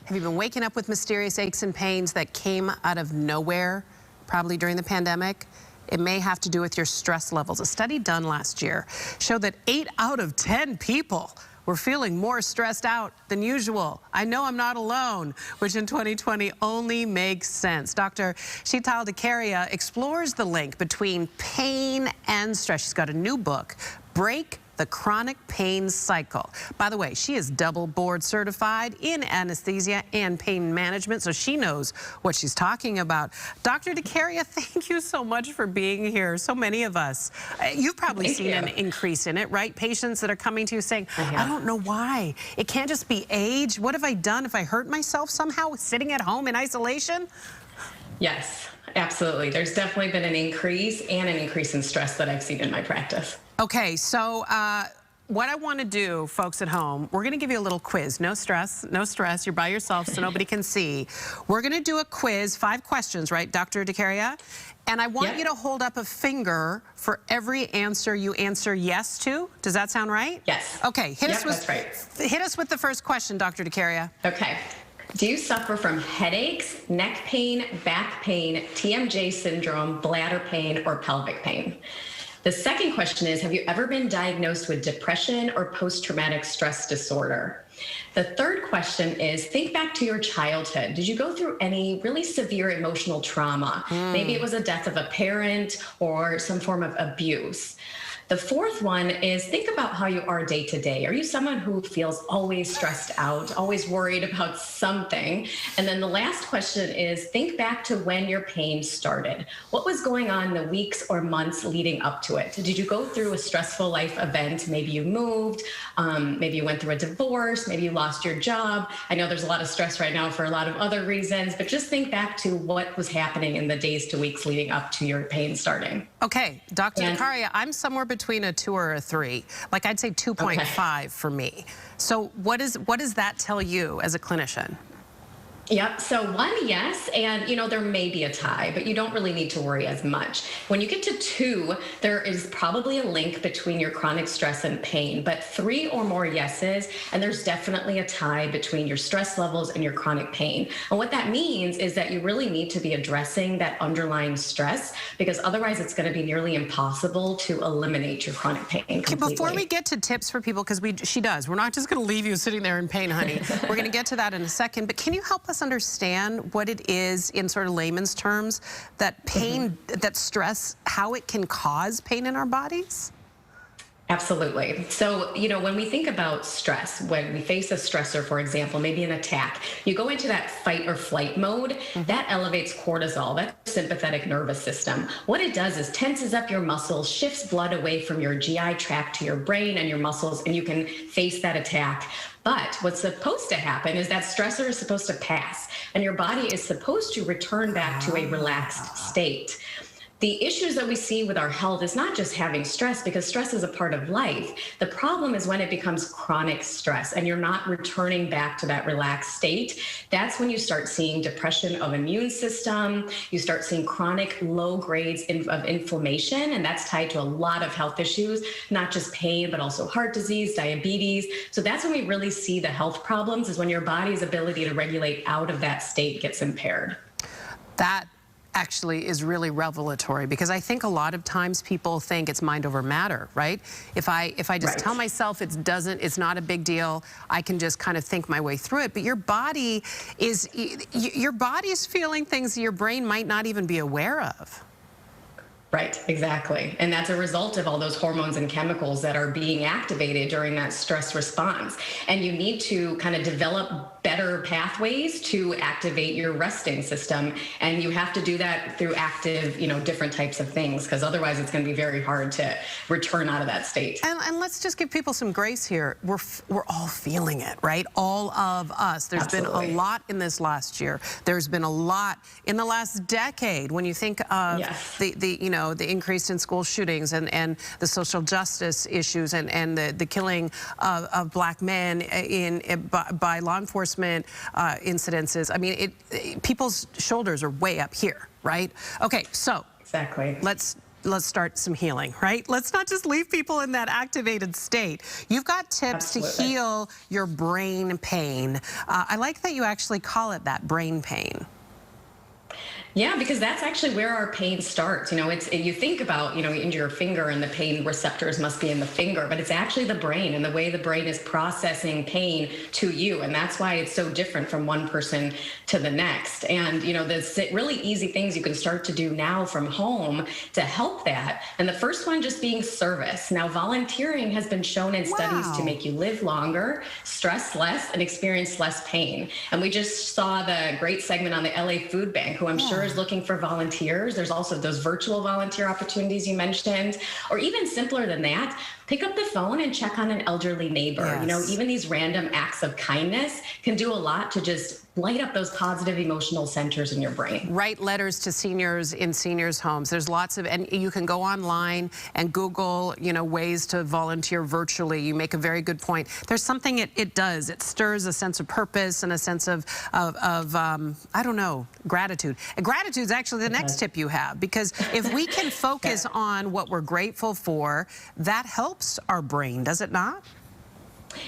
Have you been waking up with mysterious aches and pains that came out of nowhere, probably during the pandemic? It may have to do with your stress levels. A study done last year showed that 8 out of 10 people were feeling more stressed out than usual. I know I'm not alone, which in 2020 only makes sense. Dr. Sheetal Dikaria explores the link between pain and stress. She's got a new book, Break the Chronic Pain Cycle. By the way, she is double board certified in anesthesia and pain management, so she knows what she's talking about. Dr. Dikaria, thank you so much for being here. So many of us, you've probably seen an increase in it, right? Patients that are coming to you saying, I don't know why. It can't just be age. What have I done if I hurt myself somehow sitting at home in isolation? Yes, absolutely. There's definitely been an increase in stress that I've seen in my practice. Okay, so what I want to do, folks at home, we're going to give you a little quiz. No stress, no stress. You're by yourself, so nobody can see. We're going to do a quiz, 5 questions, right, Dr. Dikaria? And I want you to hold up a finger for every answer you answer yes to. Does that sound right? Yes. Okay, that's right. Hit us with the first question, Dr. Dikaria. Okay. Do you suffer from headaches, neck pain, back pain, TMJ syndrome, bladder pain, or pelvic pain? The second question is, have you ever been diagnosed with depression or post-traumatic stress disorder? The third question is, think back to your childhood. Did you go through any really severe emotional trauma? Maybe it was a death of a parent or some form of abuse. The fourth one is, think about how you are day to day. Are you someone who feels always stressed out, always worried about something? And then the last question is, think back to when your pain started. What was going on the weeks or months leading up to it? Did you go through a stressful life event? Maybe you moved, maybe you went through a divorce, maybe you lost your job. I know there's a lot of stress right now for a lot of other reasons, but just think back to what was happening in the days to weeks leading up to your pain starting. Okay, Dr. Dikaria, I'm somewhere between a 2 or a 3. Like, I'd say 2.5 for me. So what does that tell you as a clinician? Yep. So 1, yes. And, there may be a tie, but you don't really need to worry as much. When you get to 2, there is probably a link between your chronic stress and pain, but 3 or more yeses, and there's definitely a tie between your stress levels and your chronic pain. And what that means is that you really need to be addressing that underlying stress, because otherwise it's going to be nearly impossible to eliminate your chronic pain completely. Okay, before we get to tips for people, because she does, we're not just going to leave you sitting there in pain, honey. We're going to get to that in a second, but can you help us understand what it is in sort of layman's terms, that pain, that stress, how it can cause pain in our bodies? Absolutely. So, when we think about stress, when we face a stressor, for example, maybe an attack, you go into that fight or flight mode. That elevates cortisol, that's sympathetic nervous system. What it does is tenses up your muscles, shifts blood away from your GI tract to your brain and your muscles, and you can face that attack. But what's supposed to happen is that stressor is supposed to pass, and your body is supposed to return back to a relaxed state. The issues that we see with our health is not just having stress, because stress is a part of life. The problem is when it becomes chronic stress and you're not returning back to that relaxed state. That's when you start seeing depression of immune system. You start seeing chronic low grades of inflammation, and that's tied to a lot of health issues, not just pain, but also heart disease, diabetes. So that's when we really see the health problems, is when your body's ability to regulate out of that state gets impaired. That actually is really revelatory, because I think a lot of times people think it's mind over matter, right? If I just tell myself it's not a big deal, I can just kind of think my way through it. But your body is feeling things your brain might not even be aware of. Right, exactly. And that's a result of all those hormones and chemicals that are being activated during that stress response. And you need to kind of develop better pathways to activate your resting system. And you have to do that through active, different types of things, because otherwise it's going to be very hard to return out of that state. And let's just give people some grace here. We're all feeling it, right? All of us. There's been a lot in this last year. There's been a lot in the last decade. When you think of the increase in school shootings and the social justice issues and the killing of black men by law enforcement incidences. I mean, people's shoulders are way up here, right? Okay, so let's let's start some healing, right? Let's not just leave people in that activated state. You've got tips Absolutely. to heal your brain pain. I like that you actually call it that, brain pain. Yeah, because that's actually where our pain starts. You know, you think about, in your finger and the pain receptors must be in the finger, but it's actually the brain and the way the brain is processing pain to you. And that's why it's so different from one person to the next. And, there's really easy things you can start to do now from home to help that. And the first one just being service. Now, volunteering has been shown in studies to make you live longer, stress less, and experience less pain. And we just saw the great segment on the LA Food Bank, who I'm sure is looking for volunteers. There's also those virtual volunteer opportunities you mentioned, or even simpler than that, pick up the phone and check on an elderly neighbor. Yes. Even these random acts of kindness can do a lot to just light up those positive emotional centers in your brain. Write letters to seniors in seniors' homes. There's lots of, and you can go online and Google, ways to volunteer virtually. You make a very good point. There's something it does. It stirs a sense of purpose and a sense of I don't know, gratitude. And gratitude is actually the next tip you have, because if we can focus on what we're grateful for, that helps our brain, does it not?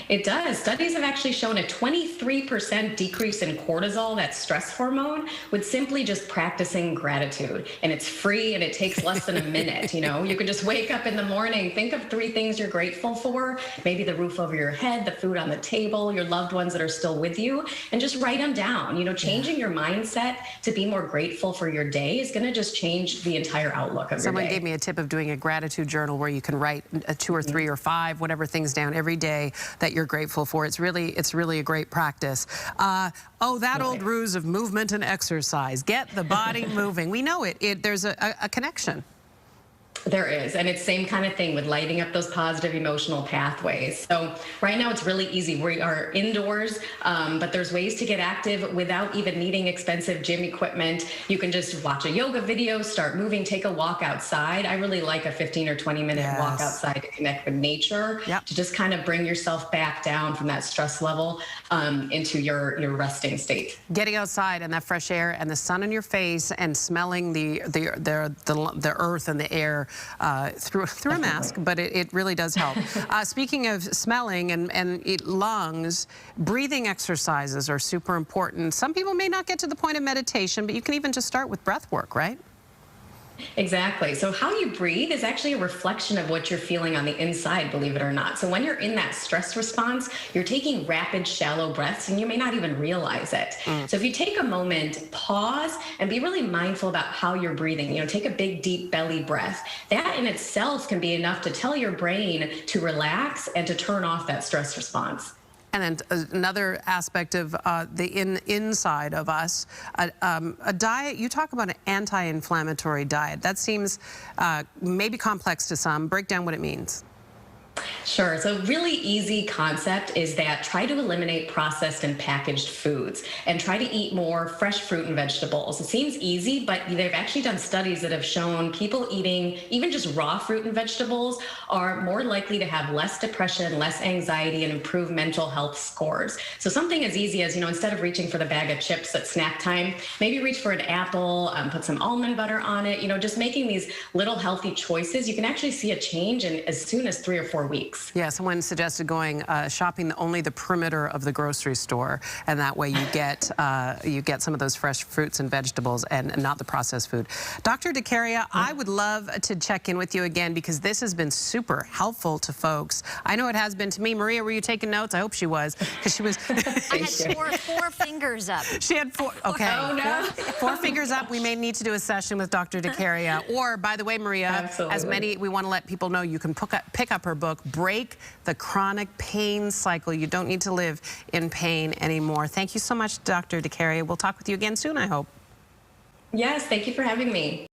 It does. Studies have actually shown a 23% decrease in cortisol, that stress hormone, with simply just practicing gratitude. And it's free and it takes less than a minute. You can just wake up in the morning, think of 3 things you're grateful for, maybe the roof over your head, the food on the table, your loved ones that are still with you, and just write them down. Changing your mindset to be more grateful for your day is going to just change the entire outlook of your day. Someone gave me a tip of doing a gratitude journal where you can write 2 or 3 or 5, whatever things down every day that you're grateful for. It's really a great practice. That old ruse of movement and exercise. Get the body moving. We know it. There's a connection. There is, and it's same kind of thing with lighting up those positive emotional pathways. So right now it's really easy. We are indoors, but there's ways to get active without even needing expensive gym equipment. You can just watch a yoga video, start moving, take a walk outside. I really like a 15 or 20 minute walk outside to connect with nature, to just kind of bring yourself back down from that stress level into your resting state. Getting outside and that fresh air and the sun on your face and smelling the earth and the air through a mask, but it really does help. Speaking of smelling and lungs, breathing exercises are super important. Some people may not get to the point of meditation, but you can even just start with breath work, right? Exactly. So how you breathe is actually a reflection of what you're feeling on the inside, believe it or not. So when you're in that stress response, you're taking rapid, shallow breaths, and you may not even realize it. So if you take a moment, pause, and be really mindful about how you're breathing, take a big, deep belly breath. That in itself can be enough to tell your brain to relax and to turn off that stress response. And then another aspect of the inside of us, a diet. You talk about an anti-inflammatory diet. That seems maybe complex to some. Break down what it means. Sure. So really easy concept is that try to eliminate processed and packaged foods and try to eat more fresh fruit and vegetables. It seems easy, but they've actually done studies that have shown people eating even just raw fruit and vegetables are more likely to have less depression, less anxiety, and improve mental health scores. So something as easy as, instead of reaching for the bag of chips at snack time, maybe reach for an apple, put some almond butter on it, just making these little healthy choices. You can actually see a change in as soon as 3 or 4 weeks. Yeah, someone suggested going shopping only the perimeter of the grocery store, and that way you get some of those fresh fruits and vegetables and not the processed food. Dr. DeCaria, I would love to check in with you again because this has been super helpful to folks. I know it has been to me. Maria, were you taking notes? I hope she was, because she was. I had four fingers up. She had 4. Okay. Oh, no. 4 fingers up. We may need to do a session with Dr. DeCaria. Or, by the way, Maria, we want to let people know you can pick up her book, Break the Chronic Pain Cycle. You don't need to live in pain anymore. Thank you so much, Dr. DeCaria. We'll talk with you again soon, I hope. Yes, thank you for having me.